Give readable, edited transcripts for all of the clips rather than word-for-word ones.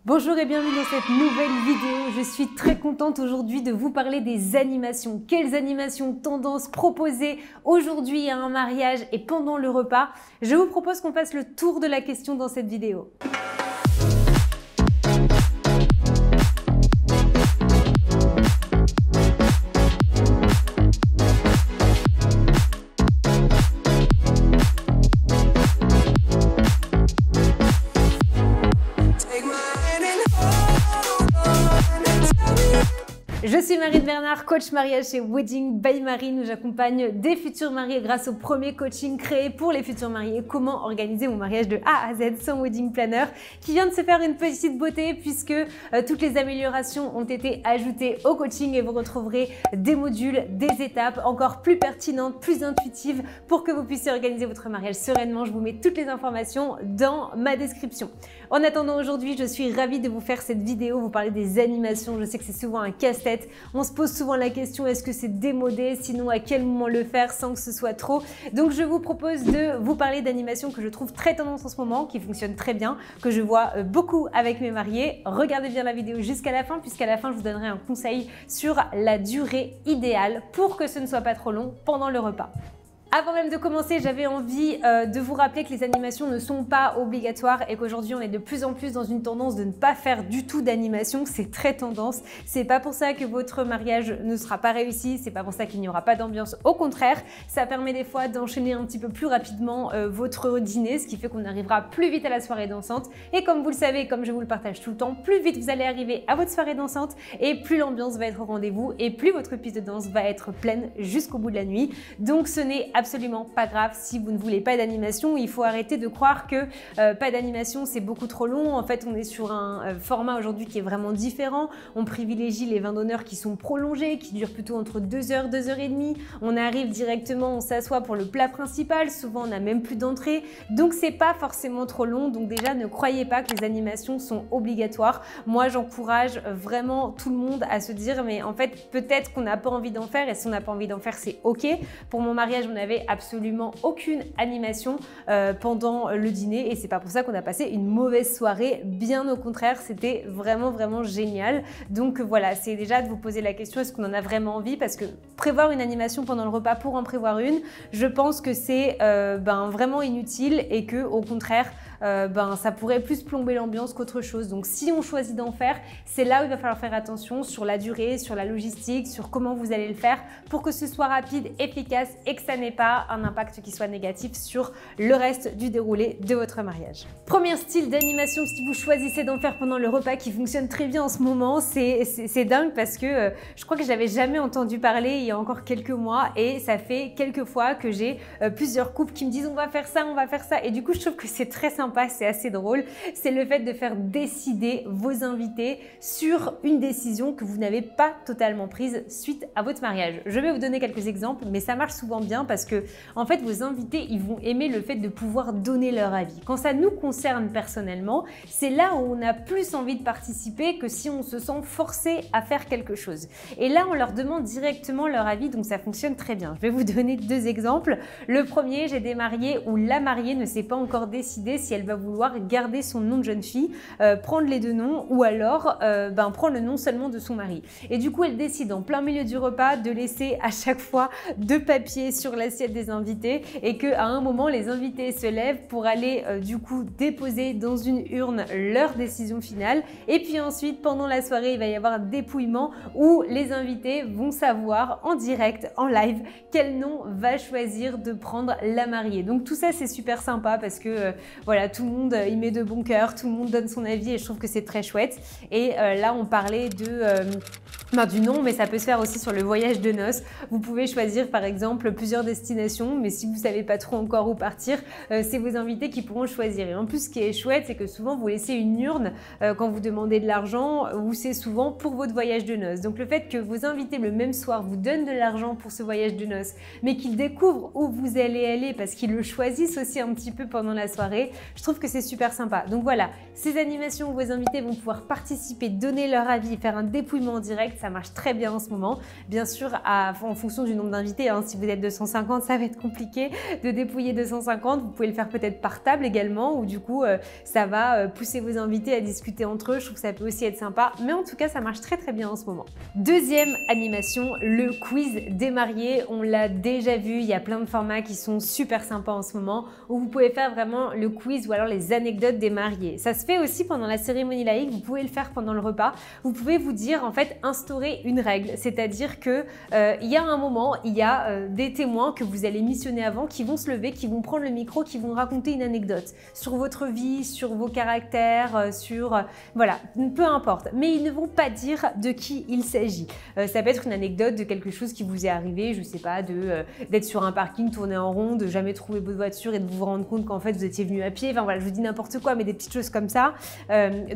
Bonjour et bienvenue dans cette nouvelle vidéo. Je suis très contente aujourd'hui de vous parler des animations. Quelles animations tendances proposées aujourd'hui à un mariage et pendant le repas? Je vous propose qu'on fasse le tour de la question dans cette vidéo. Je suis Marine Bernard, coach mariage chez Wedding by Marine, où j'accompagne des futurs mariés grâce au premier coaching créé pour les futurs mariés. Comment organiser mon mariage de A à Z sans wedding planner, qui vient de se faire une petite beauté puisque toutes les améliorations ont été ajoutées au coaching et vous retrouverez des modules, des étapes encore plus pertinentes, plus intuitives pour que vous puissiez organiser votre mariage sereinement. Je vous mets toutes les informations dans ma description. En attendant aujourd'hui, je suis ravie de vous faire cette vidéo, vous parler des animations. Je sais que c'est souvent un casse-tête. On se pose souvent la question, est-ce que c'est démodé? Sinon, à quel moment le faire sans que ce soit trop? Donc, je vous propose de vous parler d'animations que je trouve très tendance en ce moment, qui fonctionnent très bien, que je vois beaucoup avec mes mariés. Regardez bien la vidéo jusqu'à la fin, puisqu'à la fin, je vous donnerai un conseil sur la durée idéale pour que ce ne soit pas trop long pendant le repas. Avant même de commencer, j'avais envie de vous rappeler que les animations ne sont pas obligatoires et qu'aujourd'hui on est de plus en plus dans une tendance de ne pas faire du tout d'animation. C'est très tendance. C'est pas pour ça que votre mariage ne sera pas réussi. C'est pas pour ça qu'il n'y aura pas d'ambiance. Au contraire, ça permet des fois d'enchaîner un petit peu plus rapidement votre dîner, ce qui fait qu'on arrivera plus vite à la soirée dansante. Et comme vous le savez, comme je vous le partage tout le temps, plus vite vous allez arriver à votre soirée dansante et plus l'ambiance va être au rendez-vous et plus votre piste de danse va être pleine jusqu'au bout de la nuit. Donc ce n'est absolument pas grave si vous ne voulez pas d'animation. Il faut arrêter de croire que pas d'animation c'est beaucoup trop long. En fait, on est sur un format aujourd'hui qui est vraiment différent. On privilégie les vins d'honneur qui sont prolongés, qui durent plutôt entre 2 heures, 2 heures et demie. On arrive directement, on s'assoit pour le plat principal. Souvent, on n'a même plus d'entrée. Donc, c'est pas forcément trop long. Donc déjà, ne croyez pas que les animations sont obligatoires. Moi, j'encourage vraiment tout le monde à se dire, mais en fait, peut-être qu'on n'a pas envie d'en faire. Et si on n'a pas envie d'en faire, c'est OK. Pour mon mariage, on avait absolument aucune animation pendant le dîner et c'est pas pour ça qu'on a passé une mauvaise soirée, bien au contraire, c'était vraiment génial. Donc voilà, c'est déjà de vous poser la question, est-ce qu'on en a vraiment envie? Parce que prévoir une animation pendant le repas pour en prévoir une, je pense que c'est vraiment inutile et que au contraire ça pourrait plus plomber l'ambiance qu'autre chose. Donc si on choisit d'en faire, c'est là où il va falloir faire attention sur la durée, sur la logistique, sur comment vous allez le faire pour que ce soit rapide, efficace et que ça n'ait pas un impact qui soit négatif sur le reste du déroulé de votre mariage. Premier style d'animation, si vous choisissez d'en faire pendant le repas, qui fonctionne très bien en ce moment, c'est dingue parce que je crois que je n'avais jamais entendu parler il y a encore quelques mois et ça fait quelques fois que j'ai plusieurs couples qui me disent on va faire ça et du coup je trouve que c'est très sympa, c'est assez drôle. C'est le fait de faire décider vos invités sur une décision que vous n'avez pas totalement prise suite à votre mariage. Je vais vous donner quelques exemples, mais ça marche souvent bien parce que en fait vos invités ils vont aimer le fait de pouvoir donner leur avis. Quand ça nous concerne personnellement, c'est là où on a plus envie de participer que si on se sent forcé à faire quelque chose. Et là on leur demande directement leur avis, donc ça fonctionne très bien. Je vais vous donner deux exemples. Le premier, j'ai des mariés où la mariée ne s'est pas encore décidée si elle va vouloir garder son nom de jeune fille, prendre les deux noms ou alors prendre le nom seulement de son mari. Et du coup elle décide en plein milieu du repas de laisser à chaque fois deux papiers sur l'assiette des invités et qu'à un moment les invités se lèvent pour aller du coup déposer dans une urne leur décision finale et puis ensuite pendant la soirée il va y avoir un dépouillement où les invités vont savoir en direct, en live, quel nom va choisir de prendre la mariée. Donc tout ça c'est super sympa parce que voilà, tout le monde y met de bon cœur, tout le monde donne son avis et je trouve que c'est très chouette. Et là on parlait du nom, mais ça peut se faire aussi sur le voyage de noces. Vous pouvez choisir par exemple plusieurs destinations, mais si vous ne savez pas trop encore où partir, c'est vos invités qui pourront choisir. Et en plus, ce qui est chouette, c'est que souvent vous laissez une urne quand vous demandez de l'argent, où c'est souvent pour votre voyage de noces. Donc le fait que vos invités le même soir vous donnent de l'argent pour ce voyage de noces, mais qu'ils découvrent où vous allez aller parce qu'ils le choisissent aussi un petit peu pendant la soirée, Je trouve que c'est super sympa. Donc voilà, ces animations où vos invités vont pouvoir participer, donner leur avis, faire un dépouillement en direct, ça marche très bien en ce moment. Bien sûr, en fonction du nombre d'invités, hein, si vous êtes 250, ça va être compliqué de dépouiller 250. Vous pouvez le faire peut-être par table également, où du coup, ça va pousser vos invités à discuter entre eux. Je trouve que ça peut aussi être sympa, mais en tout cas, ça marche très très bien en ce moment. Deuxième animation, le quiz des mariés. On l'a déjà vu, il y a plein de formats qui sont super sympas en ce moment, où vous pouvez faire vraiment le quiz ou alors les anecdotes des mariés. Ça se fait aussi pendant la cérémonie laïque, vous pouvez le faire pendant le repas. Vous pouvez vous dire, en fait, instaurer une règle, c'est-à-dire que il y a un moment, il y a des témoins que vous allez missionner avant qui vont se lever, qui vont prendre le micro, qui vont raconter une anecdote sur votre vie, sur vos caractères, voilà, peu importe. Mais ils ne vont pas dire de qui il s'agit. Ça peut être une anecdote de quelque chose qui vous est arrivé, je sais pas, d'être sur un parking, tourner en rond, de jamais trouver votre voiture et de vous rendre compte qu'en fait vous étiez venu à pied. Enfin voilà, je vous dis n'importe quoi, mais des petites choses comme ça.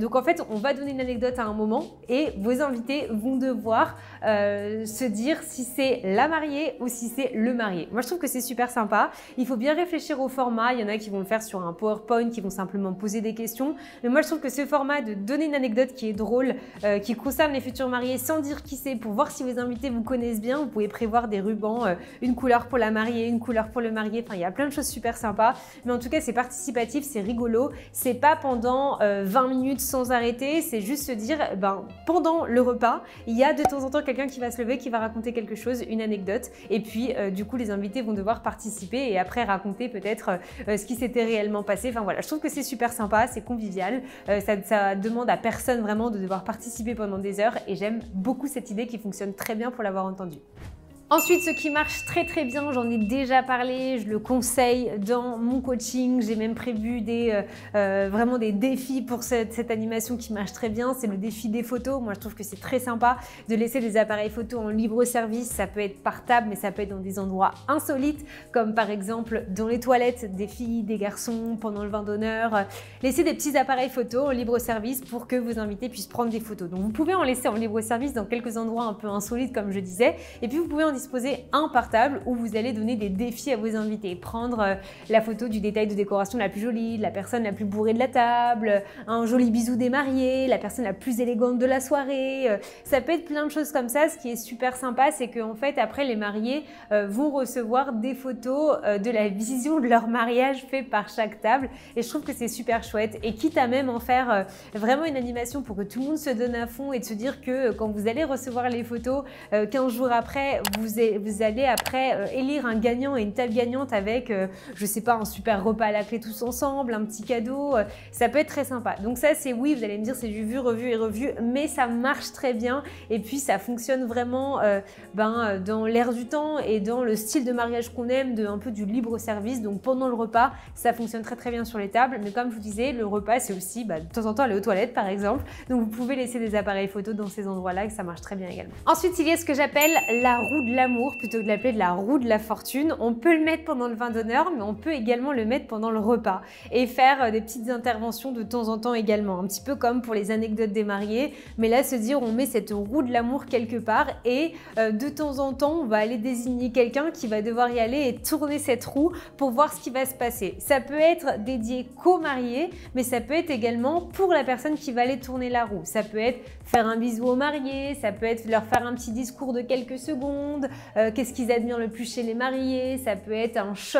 Donc en fait, on va donner une anecdote à un moment et vos invités vont devoir se dire si c'est la mariée ou si c'est le marié. Moi, je trouve que c'est super sympa. Il faut bien réfléchir au format. Il y en a qui vont le faire sur un PowerPoint, qui vont simplement poser des questions. Mais moi, je trouve que ce format de donner une anecdote qui est drôle, qui concerne les futurs mariés sans dire qui c'est, pour voir si vos invités vous connaissent bien, vous pouvez prévoir des rubans, une couleur pour la mariée, une couleur pour le marié. Enfin, il y a plein de choses super sympas. Mais en tout cas, c'est participatif, c'est rigolo. C'est pas pendant 20 minutes sans arrêter. C'est juste se dire, pendant le repas, il y a de temps en temps quelqu'un qui va se lever, qui va raconter quelque chose, une anecdote. Et puis, du coup, les invités vont devoir participer et après raconter peut-être ce qui s'était réellement passé. Enfin voilà, je trouve que c'est super sympa, c'est convivial. Ça demande à personne vraiment de devoir participer pendant des heures et j'aime beaucoup cette idée qui fonctionne très bien pour l'avoir entendue. Ensuite, ce qui marche très très bien, j'en ai déjà parlé, je le conseille dans mon coaching. J'ai même prévu vraiment des défis pour cette animation qui marche très bien. C'est le défi des photos. Moi, je trouve que c'est très sympa de laisser des appareils photos en libre service. Ça peut être par table, mais ça peut être dans des endroits insolites, comme par exemple dans les toilettes des filles, des garçons, pendant le vin d'honneur. Laissez des petits appareils photos en libre service pour que vos invités puissent prendre des photos. Donc, vous pouvez en laisser en libre service dans quelques endroits un peu insolites, comme je disais. Et puis, vous pouvez en disposer un par table où vous allez donner des défis à vos invités. Prendre la photo du détail de décoration la plus jolie, de la personne la plus bourrée de la table, un joli bisou des mariés, la personne la plus élégante de la soirée. Ça peut être plein de choses comme ça. Ce qui est super sympa, c'est qu'en fait, après, les mariés vont recevoir des photos de la vision de leur mariage fait par chaque table. Et je trouve que c'est super chouette. Et quitte à même en faire vraiment une animation pour que tout le monde se donne à fond et de se dire que quand vous allez recevoir les photos, 15 jours après, vous allez après élire un gagnant et une table gagnante avec, je sais pas, un super repas à la clé tous ensemble, un petit cadeau. Ça peut être très sympa. Donc ça, c'est oui, vous allez me dire, c'est du vu, revu et revu, mais ça marche très bien. Et puis, ça fonctionne vraiment dans l'air du temps et dans le style de mariage qu'on aime, un peu du libre service. Donc pendant le repas, ça fonctionne très très bien sur les tables. Mais comme je vous disais, le repas, c'est aussi de temps en temps aller aux toilettes, par exemple. Donc vous pouvez laisser des appareils photos dans ces endroits-là et ça marche très bien également. Ensuite, il y a ce que j'appelle la roue de l'amour, plutôt que de l'appeler de la roue de la fortune. On peut le mettre pendant le vin d'honneur, mais on peut également le mettre pendant le repas et faire des petites interventions de temps en temps également, un petit peu comme pour les anecdotes des mariés. Mais là, se dire, on met cette roue de l'amour quelque part et de temps en temps, on va aller désigner quelqu'un qui va devoir y aller et tourner cette roue pour voir ce qui va se passer. Ça peut être dédié qu'aux mariés, mais ça peut être également pour la personne qui va aller tourner la roue. Ça peut être faire un bisou aux mariés, ça peut être leur faire un petit discours de quelques secondes, qu'est-ce qu'ils admirent le plus chez les mariés, ça peut être un shot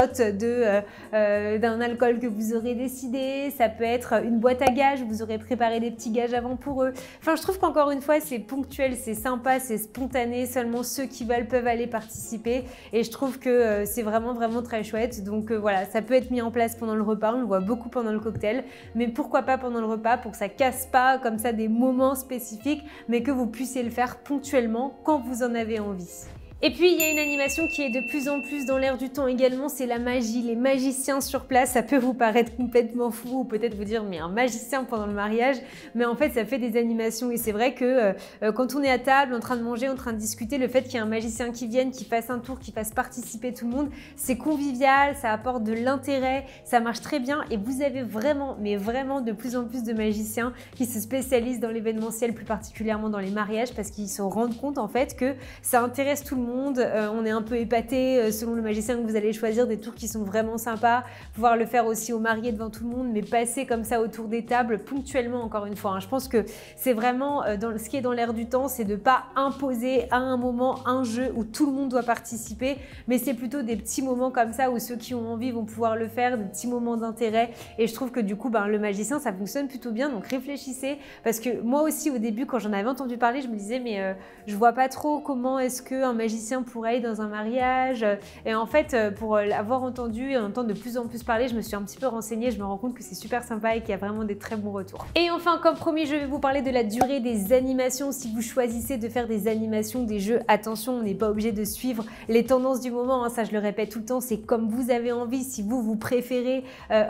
d'un alcool que vous aurez décidé, ça peut être une boîte à gages, vous aurez préparé des petits gages avant pour eux. Enfin, je trouve qu'encore une fois, c'est ponctuel, c'est sympa, c'est spontané, seulement ceux qui veulent peuvent aller participer et je trouve que c'est vraiment vraiment très chouette. Donc voilà, ça peut être mis en place pendant le repas, on le voit beaucoup pendant le cocktail, mais pourquoi pas pendant le repas pour que ça casse pas comme ça des moments spécifiques, mais que vous puissiez le faire ponctuellement quand vous en avez envie. Et puis, il y a une animation qui est de plus en plus dans l'air du temps également, c'est la magie, les magiciens sur place. Ça peut vous paraître complètement fou ou peut-être vous dire mais un magicien pendant le mariage, mais en fait ça fait des animations et c'est vrai que quand on est à table, en train de manger, en train de discuter, le fait qu'il y ait un magicien qui vienne, qui fasse un tour, qui fasse participer tout le monde, c'est convivial, ça apporte de l'intérêt, ça marche très bien et vous avez vraiment, mais vraiment de plus en plus de magiciens qui se spécialisent dans l'événementiel, plus particulièrement dans les mariages parce qu'ils se rendent compte en fait que ça intéresse tout le monde monde. On est un peu épaté selon le magicien que vous allez choisir, des tours qui sont vraiment sympas. Pouvoir le faire aussi aux mariés devant tout le monde, mais passer comme ça autour des tables ponctuellement encore une fois. Je pense que c'est vraiment ce qui est dans l'air du temps, c'est de ne pas imposer à un moment un jeu où tout le monde doit participer, mais c'est plutôt des petits moments comme ça où ceux qui ont envie vont pouvoir le faire, des petits moments d'intérêt. Et je trouve que du coup, le magicien, ça fonctionne plutôt bien. Donc réfléchissez, parce que moi aussi au début, quand j'en avais entendu parler, je me disais mais je vois pas trop comment est-ce qu'un magicien pourrait aller dans un mariage. Et en fait, pour l'avoir entendu et en entendre de plus en plus parler, je me suis un petit peu renseignée. Je me rends compte que c'est super sympa et qu'il y a vraiment des très bons retours. Et enfin, comme promis, je vais vous parler de la durée des animations. Si vous choisissez de faire des animations, des jeux, attention, on n'est pas obligé de suivre les tendances du moment. Ça, je le répète tout le temps, c'est comme vous avez envie. Si vous préférez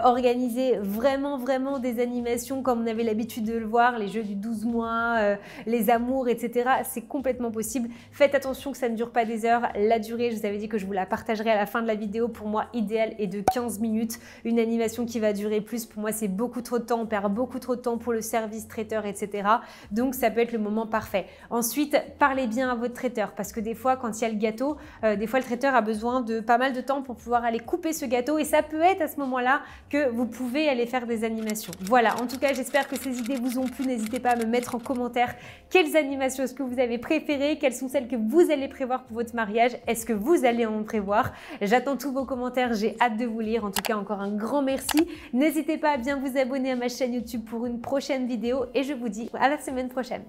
organiser vraiment des animations comme on avait l'habitude de le voir, les jeux du 12 mois, les amours, etc. C'est complètement possible. Faites attention que ça ne dure pas des heures. La durée, je vous avais dit que je vous la partagerai à la fin de la vidéo. Pour moi, idéal est de 15 minutes. Une animation qui va durer plus, pour moi, c'est beaucoup trop de temps. On perd beaucoup trop de temps pour le service, traiteur, etc. Donc, ça peut être le moment parfait. Ensuite, parlez bien à votre traiteur parce que des fois, quand il y a le gâteau, des fois, le traiteur a besoin de pas mal de temps pour pouvoir aller couper ce gâteau et ça peut être à ce moment-là que vous pouvez aller faire des animations. Voilà, en tout cas, j'espère que ces idées vous ont plu. N'hésitez pas à me mettre en commentaire quelles animations est-ce que vous avez préférées, quelles sont celles que vous allez prévoir pour votre mariage, est-ce que vous allez en prévoir. J'attends tous vos commentaires, j'ai hâte de vous lire. En tout cas, encore un grand merci. N'hésitez pas à bien vous abonner à ma chaîne YouTube pour une prochaine vidéo et je vous dis à la semaine prochaine.